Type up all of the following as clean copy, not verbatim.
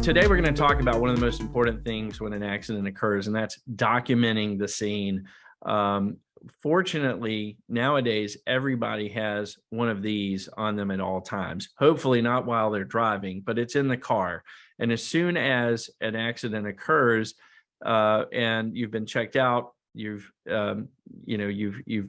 Today, we're going to talk about one of the most important things when an accident occurs, and that's documenting the scene. Fortunately, nowadays, everybody has one of these on them at all times. Hopefully not while they're driving, but it's in the car. And as soon as an accident occurs and you've been checked out, you've been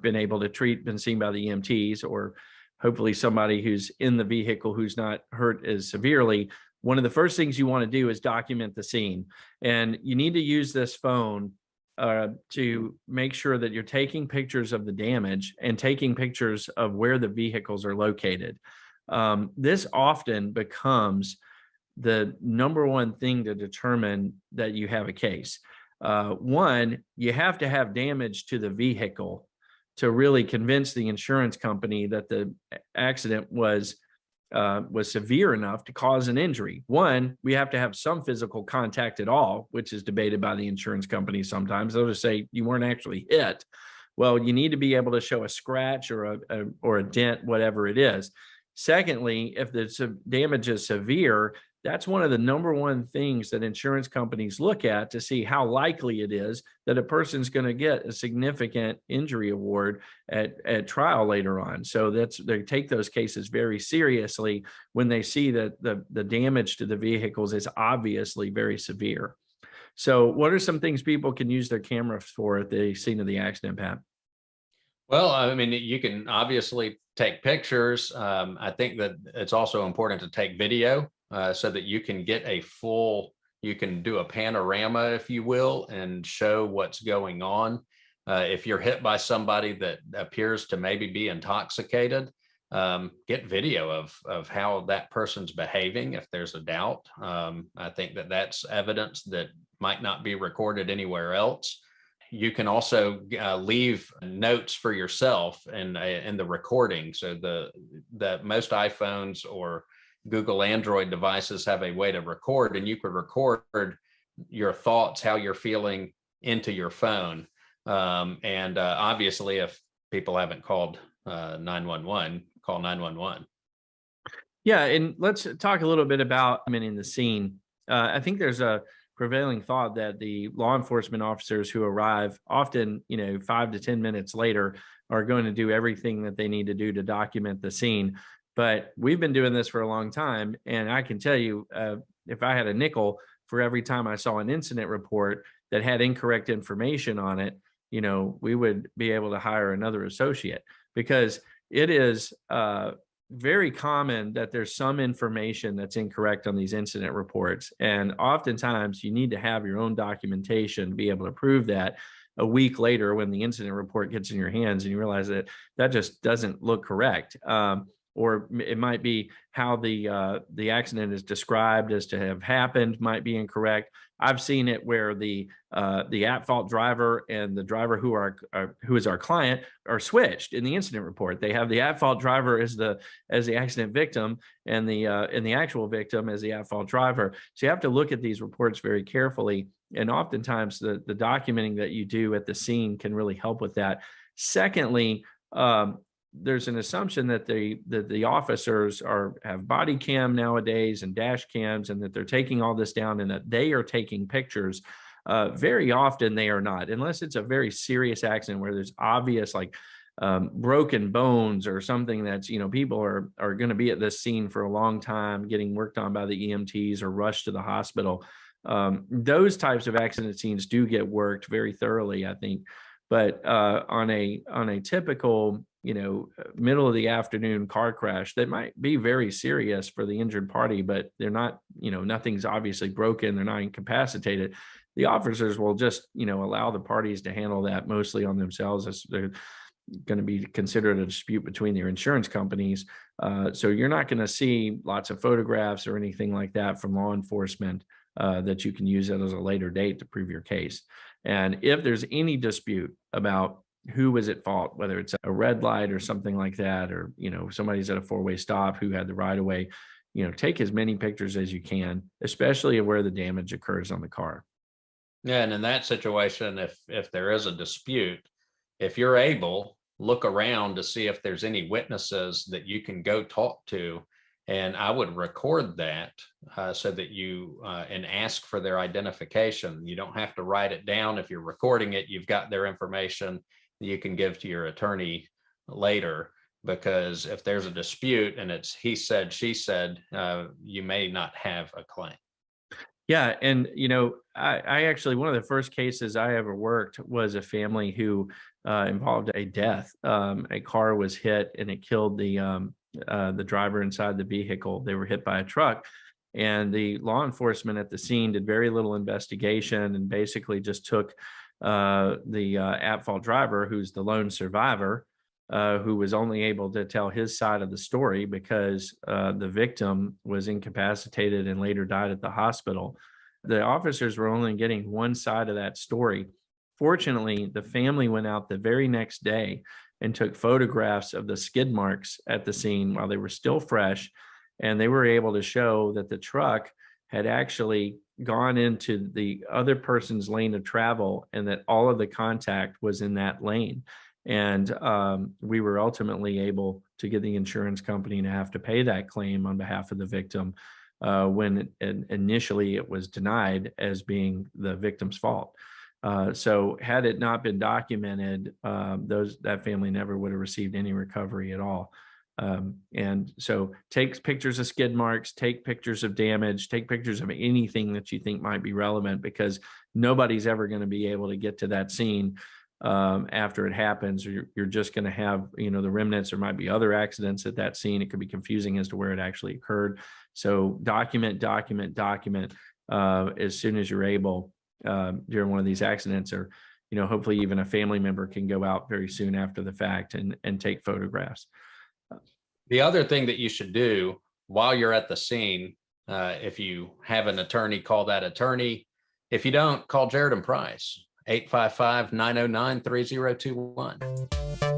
able to been seen by the EMTs, or hopefully somebody who's in the vehicle who's not hurt as severely. One of the first things you want to do is document the scene, and you need to use this phone to make sure that you're taking pictures of the damage and taking pictures of where the vehicles are located. This often becomes the number one thing to determine that you have a case. One, you have to have damage to the vehicle to really convince the insurance company that the accident was severe enough to cause an injury. One, we have to have some physical contact at all, which is debated by the insurance company sometimes. They'll just say you weren't actually hit. Well, you need to be able to show a scratch or a dent, whatever it is. Secondly, if the damage is severe, that's one of the number one things that insurance companies look at to see how likely it is that a person's going to get a significant injury award at trial later on. So they take those cases very seriously when they see that the damage to the vehicles is obviously very severe. So what are some things people can use their cameras for at the scene of the accident, Pat? Well, I mean, you can obviously take pictures. I think that it's also important to take video so that you can get you can do a panorama, if you will, and show what's going on. If you're hit by somebody that appears to maybe be intoxicated, get video of how that person's behaving if there's a doubt. I think that that's evidence that might not be recorded anywhere else. You can also leave notes for yourself in the recording. So the most iPhones or Google Android devices have a way to record, and you could record your thoughts, how you're feeling, into your phone. And obviously, if people haven't called 911, call 911. Yeah, and let's talk a little bit about documenting the scene. I think there's a prevailing thought that the law enforcement officers who arrive often, 5 to 10 minutes later, are going to do everything that they need to do to document the scene. But we've been doing this for a long time, and I can tell you, if I had a nickel for every time I saw an incident report that had incorrect information on it, we would be able to hire another associate, because it is very common that there's some information that's incorrect on these incident reports. And oftentimes you need to have your own documentation to be able to prove that a week later when the incident report gets in your hands and you realize that just doesn't look correct. Or it might be how the accident is described as to have happened might be incorrect. I've seen it where the at-fault driver and the driver who is our client are switched in the incident report. They have the at-fault driver as the accident victim, and the actual victim as the at-fault driver. So you have to look at these reports very carefully, and oftentimes the documenting that you do at the scene can really help with that. Secondly, there's an assumption that the officers have body cam nowadays and dash cams, and that they're taking all this down and that they are taking pictures. Very often they are not, unless it's a very serious accident where there's obvious broken bones or something that's, people are going to be at this scene for a long time getting worked on by the EMTs or rushed to the hospital. Those types of accident scenes do get worked very thoroughly, I think. But on a typical, middle of the afternoon car crash that might be very serious for the injured party, but they're not, nothing's obviously broken, they're not incapacitated, the officers will just, allow the parties to handle that mostly on themselves, as they're going to be considered a dispute between their insurance companies. So you're not going to see lots of photographs or anything like that from law enforcement that you can use it as a later date to prove your case. And if there's any dispute about who was at fault, whether it's a red light or something like that, or, somebody's at a four-way stop who had the right of way, take as many pictures as you can, especially where the damage occurs on the car. Yeah, and in that situation, if there is a dispute, if you're able, look around to see if there's any witnesses that you can go talk to And I would record that so that you and ask for their identification. You don't have to write it down. If you're recording it, you've got their information you can give to your attorney later, because if there's a dispute and it's he said, she said, you may not have a claim. Yeah. And, I actually, one of the first cases I ever worked was a family who involved a death. A car was hit and it killed the driver inside the vehicle. They were hit by a truck. And the law enforcement at the scene did very little investigation and basically just took the at-fault driver, who's the lone survivor, who was only able to tell his side of the story because the victim was incapacitated and later died at the hospital. The officers were only getting one side of that story. Fortunately, the family went out the very next day and took photographs of the skid marks at the scene while they were still fresh. And they were able to show that the truck had actually gone into the other person's lane of travel and that all of the contact was in that lane. And we were ultimately able to get the insurance company to have to pay that claim on behalf of the victim when initially it was denied as being the victim's fault. So had it not been documented, that family never would have received any recovery at all. And so take pictures of skid marks, take pictures of damage, take pictures of anything that you think might be relevant, because nobody's ever going to be able to get to that scene after it happens, or you're just going to have, the remnants. There might be other accidents at that scene. It could be confusing as to where it actually occurred. So document as soon as you're able during one of these accidents, or, hopefully even a family member can go out very soon after the fact and take photographs. The other thing that you should do while you're at the scene, if you have an attorney, call that attorney. If you don't, call Jared and Price, 855-909-3021.